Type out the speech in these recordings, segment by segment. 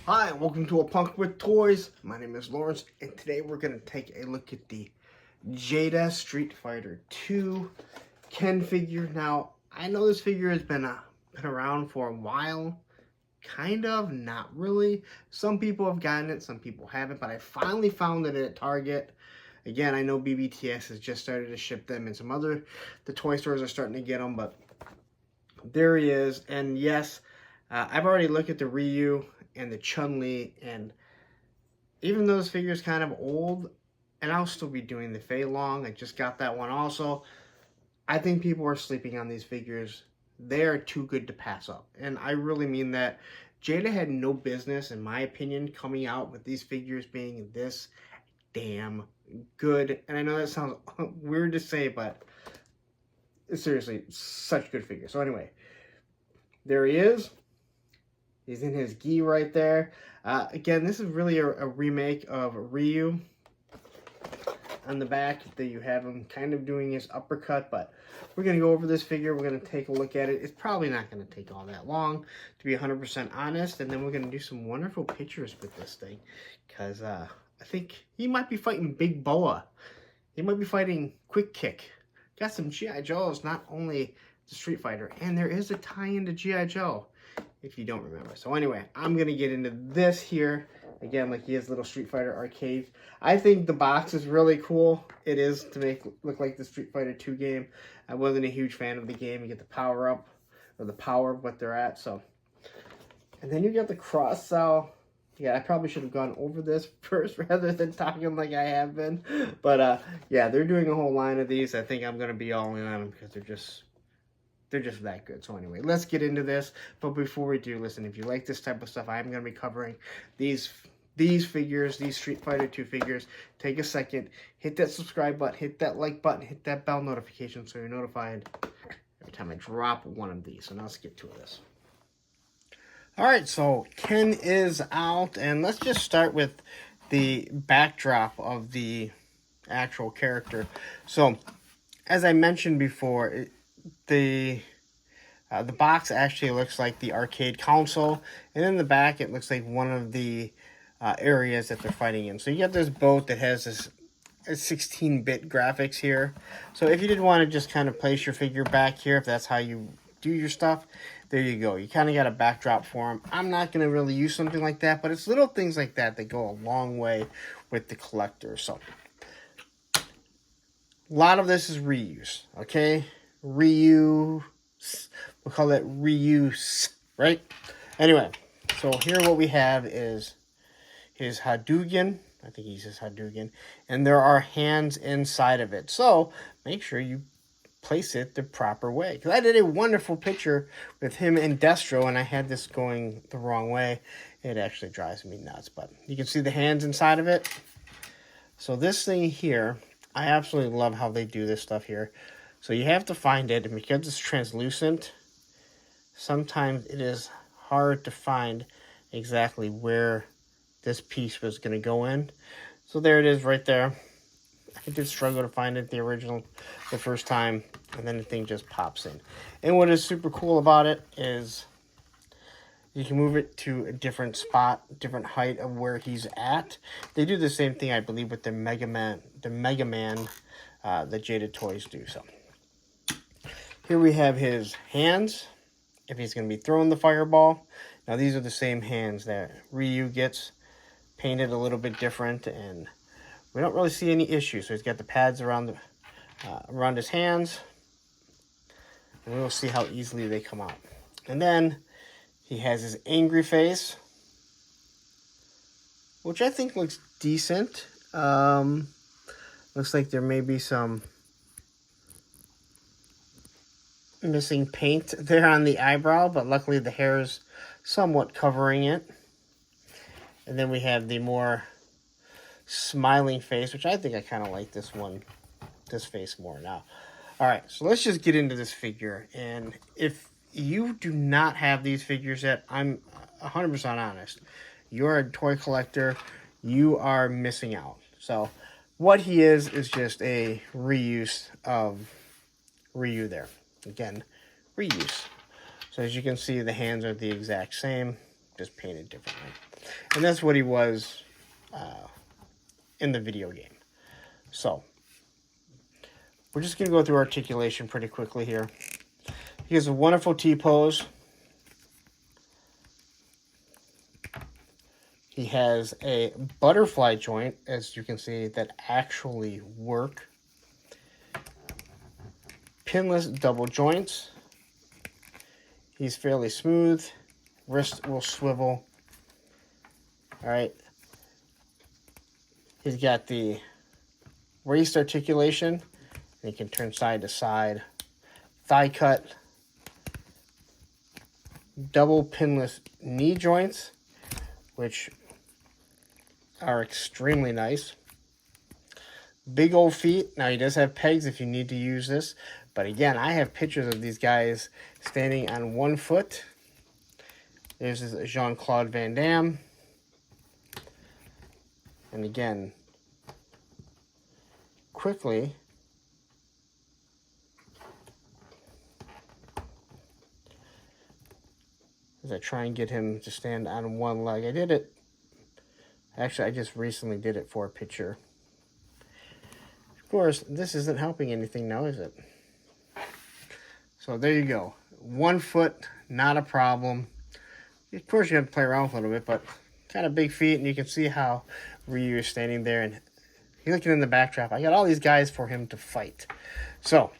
Hi, welcome to A Punk with Toys. My name is Lawrence, and today we're going to take a look at the Jada Street Fighter 2 Ken figure. Now, I know this figure has been around for a while. Kind of, not really. Some people have gotten it, some people haven't, but I finally found it at Target. Again, I know BBTS has just started to ship them, and the toy stores are starting to get them, but there he is. And yes, I've already looked at the Ryu and the Chun-Li, and even though this figure is kind of old, and I'll still be doing the Fei Long, I just got that one also, I think people are sleeping on these figures. They are too good to pass up, and I really mean that. Jada had no business, in my opinion, coming out with these figures being this damn good. And I know that sounds weird to say, but it's seriously such good figure. So anyway, there he is. He's in his gi right there. Again, this is really a remake of Ryu. On the back, that you have him kind of doing his uppercut, but we're going to go over this figure. We're going to take a look at it. It's probably not going to take all that long, to be 100% honest, and then we're going to do some wonderful pictures with this thing, because I think he might be fighting Big Boa. He might be fighting Quick Kick. Got some G.I. Joes, not only the Street Fighter, and there is a tie-in to G.I. Joe, if you don't remember. So anyway, I'm going to get into this here. Again, like he has little Street Fighter arcades. I think the box is really cool. It is to make it look like the Street Fighter 2 game. I wasn't a huge fan of the game. You get the power up, or the power of what they're at. So, and then you get the cross cell. Yeah, I probably should have gone over this first rather than talking like I have been. But yeah, they're doing a whole line of these. I think I'm going to be all in on them because they're just that good. So anyway, let's get into this. But before we do, listen, if you like this type of stuff, I'm going to be covering these figures, these Street Fighter 2 figures. Take a second, hit that subscribe button, hit that like button, hit that bell notification so you're notified every time I drop one of these. So now let's get to this. Alright, so Ken is out, and let's just start with the backdrop of the actual character. So, as I mentioned before, the box actually looks like the arcade console, and in the back it looks like one of the areas that they're fighting in. So you got this boat that has this 16-bit graphics here. So if you did want to just kind of place your figure back here, if that's how you do your stuff, there you go. You kind of got a backdrop for them. I'm not going to really use something like that, but it's little things like that that go a long way with the collector. So a lot of this is reuse, okay? Reuse. We'll call it reuse, right? Anyway, so here what we have is his Hadouken. I think he says Hadouken. And there are hands inside of it. So make sure you place it the proper way. Because I did a wonderful picture with him and Destro, and I had this going the wrong way. It actually drives me nuts. But you can see the hands inside of it. So this thing here, I absolutely love how they do this stuff here. So you have to find it, and because it's translucent, sometimes it is hard to find exactly where this piece was going to go in. So there it is right there. I did struggle to find it the first time, and then the thing just pops in. And what is super cool about it is you can move it to a different spot, different height of where he's at. They do the same thing, I believe, with the Mega Man that Jada Toys do. So here we have his hands, if he's going to be throwing the fireball. Now these are the same hands that Ryu gets, painted a little bit different, and we don't really see any issues. So he's got the pads around his hands, and we'll see how easily they come out. And then he has his angry face, which I think looks decent. Looks like there may be some missing paint there on the eyebrow, but luckily the hair is somewhat covering it. And then we have the more smiling face, which I think I kind of like this face more now. All right, so let's just get into this figure. And if you do not have these figures yet, I'm 100% honest. You're a toy collector, you are missing out. So what he is just a reuse of Ryu there. Again, reuse. So as you can see, the hands are the exact same, just painted differently. And that's what he was in the video game. So, we're just going to go through articulation pretty quickly here. He has a wonderful T-pose. He has a butterfly joint, as you can see, that actually work. Pinless double joints. He's fairly smooth. Wrist will swivel. Alright. He's got the raised articulation. And he can turn side to side. Thigh cut. Double pinless knee joints, which are extremely nice. Big old feet. Now, he does have pegs if you need to use this. But again, I have pictures of these guys standing on one foot. There's this Jean-Claude Van Damme. And again, quickly, as I try and get him to stand on one leg. I did it. Actually, I just recently did it for a picture. Of course, this isn't helping anything now, is it? So there you go. 1 foot, not a problem. Of course, you have to play around with a little bit, but kind of big feet, and you can see how Ryu is standing there, and he's looking in the backdrop. I got all these guys for him to fight. So,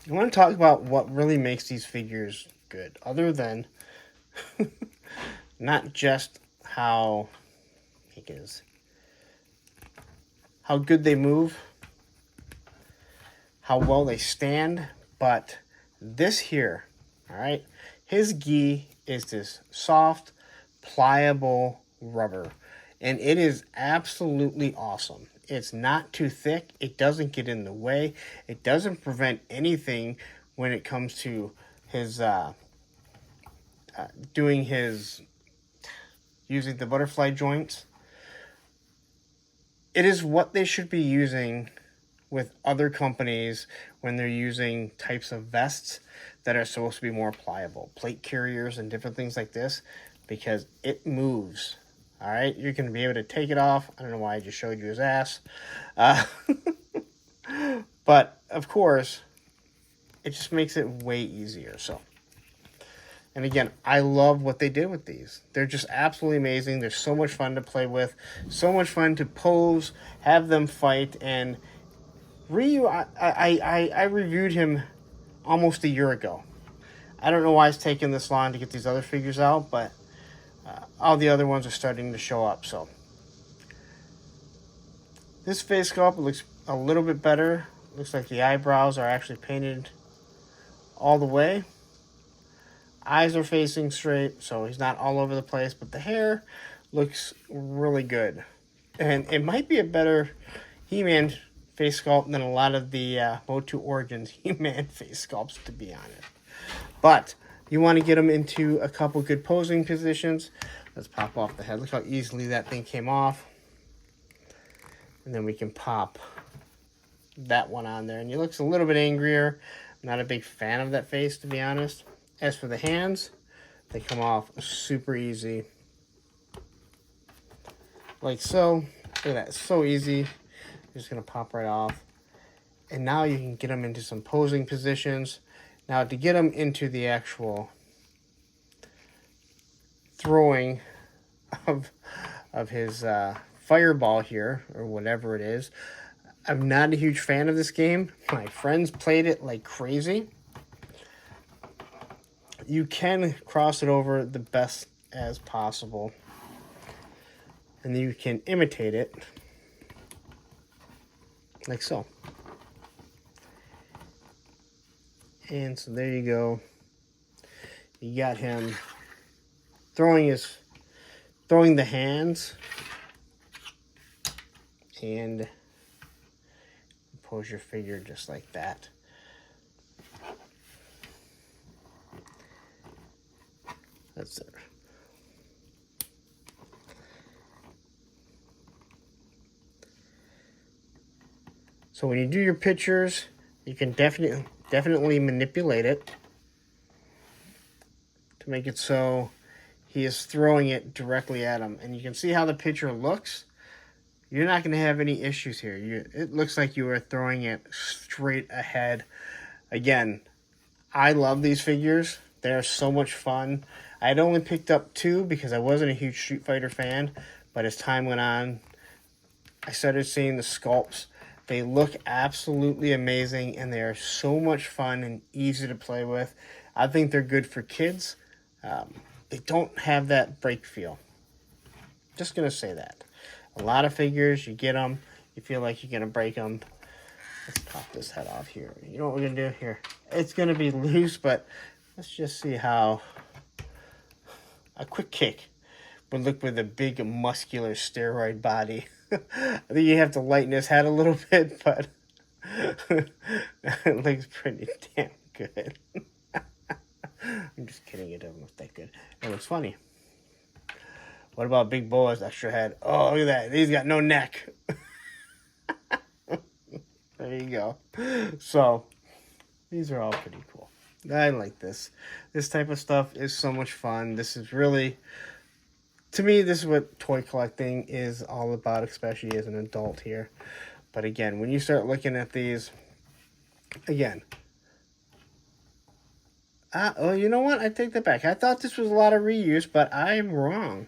I want to talk about what really makes these figures good, other than not just how good they move, how well they stand, but this here, all right, his gi is this soft, pliable rubber, and it is absolutely awesome. It's not too thick. It doesn't get in the way. It doesn't prevent anything when it comes to his using the butterfly joints. It is what they should be using with other companies when they're using types of vests that are supposed to be more pliable, plate carriers and different things like this, because it moves. All right, you can be able to take it off. I don't know why I just showed you his ass. But, of course, it just makes it way easier. So, and again, I love what they did with these. They're just absolutely amazing. They're so much fun to play with. So much fun to pose, have them fight. And Ryu, I reviewed him almost a year ago. I don't know why it's taken this long to get these other figures out, but all the other ones are starting to show up. So this face sculpt looks a little bit better. Looks like the eyebrows are actually painted all the way. Eyes are facing straight, so he's not all over the place, but the hair looks really good. And it might be a better He-Man face sculpt than a lot of the Motu Origins He-Man face sculpts, to be honest. But you want to get them into a couple good posing positions. Let's pop off the head. Look how easily that thing came off. And then we can pop that one on there. And he looks a little bit angrier. I'm not a big fan of that face, to be honest. As for the hands, they come off super easy. Like so. Look at that. It's so easy. Just going to pop right off. And now you can get them into some posing positions. Now, to get them into the actual throwing of his fireball here, or whatever it is, I'm not a huge fan of this game. My friends played it like crazy. You can cross it over the best as possible, and you can imitate it like so. And so there you go. You got him throwing the hands, and pose your figure just like that. That's it. So when you do your pictures, you can definitely manipulate it to make it so he is throwing it directly at him. And you can see how the picture looks. You're not going to have any issues here. It looks like you are throwing it straight ahead. Again, I love these figures. They're so much fun. I had only picked up 2 because I wasn't a huge Street Fighter fan. But as time went on, I started seeing the sculpts. They look absolutely amazing, and they are so much fun and easy to play with. I think they're good for kids. They don't have that break feel. Just going to say that. A lot of figures, you get them, you feel like you're going to break them. Let's pop this head off here. You know what we're going to do here? It's going to be loose, but let's just see how a quick kick would look with a big, muscular steroid body. I think you have to lighten his head a little bit, but it looks pretty damn good. I'm just kidding, it doesn't look that good. It looks funny. What about Big Boa's extra head? Oh, look at that. He's got no neck. There you go. So, these are all pretty cool. I like this. This type of stuff is so much fun. This is really, to me, this is what toy collecting is all about, especially as an adult here. But again, when you start looking at these, again, oh, you know what? I take that back. I thought this was a lot of reuse, but I'm wrong.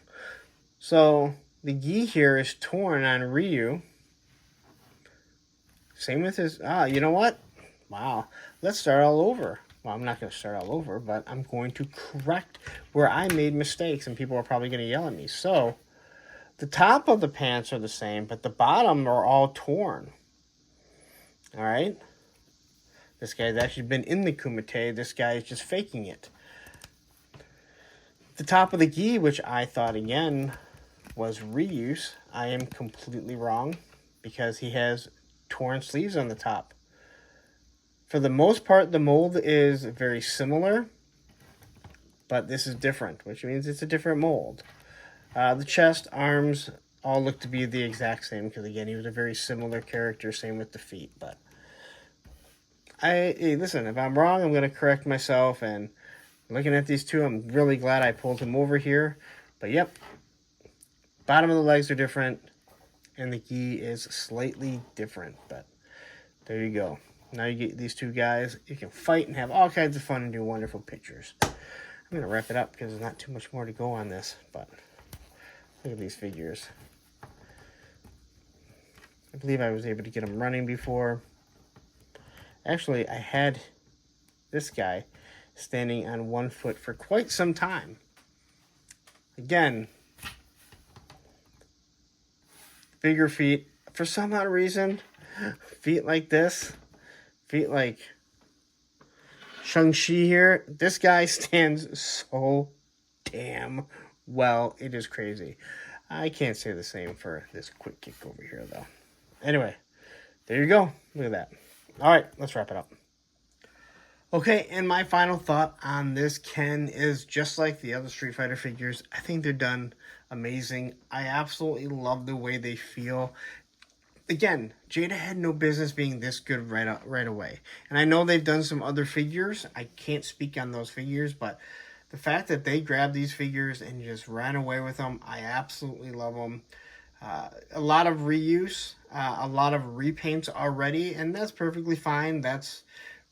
So, the gi here is torn on Ryu. Same with his... you know what? Wow. Let's start all over. Well, I'm not going to start all over, but I'm going to correct where I made mistakes, and people are probably going to yell at me. So, the top of the pants are the same, but the bottom are all torn. Alright? This guy's actually been in the Kumite. This guy is just faking it. The top of the gi, which I thought, again, was reuse, I am completely wrong because he has torn sleeves on the top. For the most part, the mold is very similar, but this is different, which means it's a different mold. The chest, arms, all look to be the exact same because, again, he was a very similar character, same with the feet. But hey, listen, if I'm wrong, I'm going to correct myself, and looking at these two, I'm really glad I pulled him over here. But yep, bottom of the legs are different, and the gi is slightly different. But there you go. Now you get these two guys. You can fight and have all kinds of fun and do wonderful pictures. I'm going to wrap it up because there's not too much more to go on this. But look at these figures. I believe I was able to get them running before. Actually, I had this guy standing on 1 foot for quite some time. Again, bigger feet. For some odd reason, feet like this, feet like Shang-Chi here, this guy stands so damn well. It is crazy. I can't say the same for this quick kick over here, though. Anyway, there you go. Look at that. All right, let's wrap it up. Okay, and my final thought on this Ken is just like the other Street Fighter figures. I think they're done amazing. I absolutely love the way they feel. Again, Jada had no business being this good right away. And I know they've done some other figures. I can't speak on those figures, but the fact that they grabbed these figures and just ran away with them, I absolutely love them. A lot of reuse, a lot of repaints already, and that's perfectly fine. That's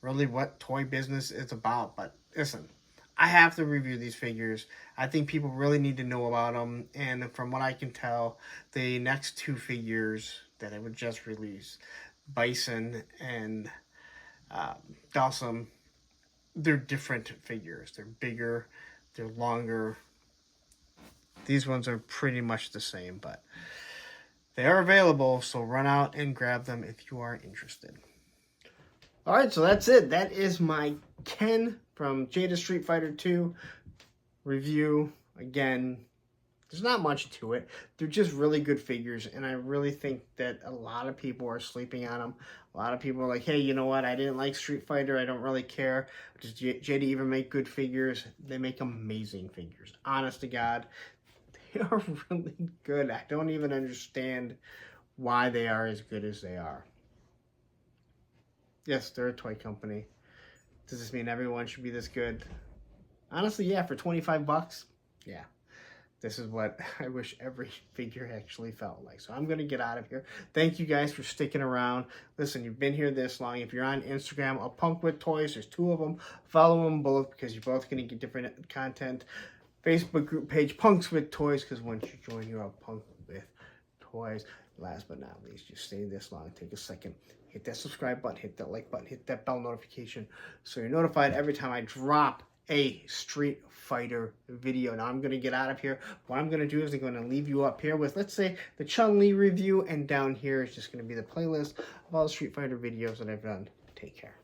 really what toy business is about. But listen, I have to review these figures. I think people really need to know about them. And from what I can tell, the next two figures that I would just release, Bison and Dawson, they're different figures. They're bigger, they're longer. These ones are pretty much the same, but they are available, so run out and grab them if you are interested. Alright, so that's it. That is my Ken from Jada Street Fighter 2 review. Again, there's not much to it. They're just really good figures, and I really think that a lot of people are sleeping on them. A lot of people are like, hey, you know what? I didn't like Street Fighter. I don't really care. Does Jada even make good figures? They make amazing figures. Honest to God, they are really good. I don't even understand why they are as good as they are. Yes, they're a toy company. Does this mean everyone should be this good? Honestly, yeah, for 25 bucks, yeah. this is what I wish every figure actually felt like. So I'm going to get out of here. Thank you guys for sticking around. Listen, you've been here this long. If you're on Instagram, A Punk with Toys, there's 2 of them. Follow them both because you're both going to get different content. Facebook group page, Punks with Toys, because once you join, you're a Punk with Toys. Last but not least, you stay this long, take a second, hit that subscribe button, hit that like button, hit that bell notification so you're notified every time I drop a Street Fighter video. Now I'm going to get out of here. What I'm going to do is I'm going to leave you up here with, let's say, the Chun-Li review, and down here is just going to be the playlist of all the Street Fighter videos that I've done. Take care.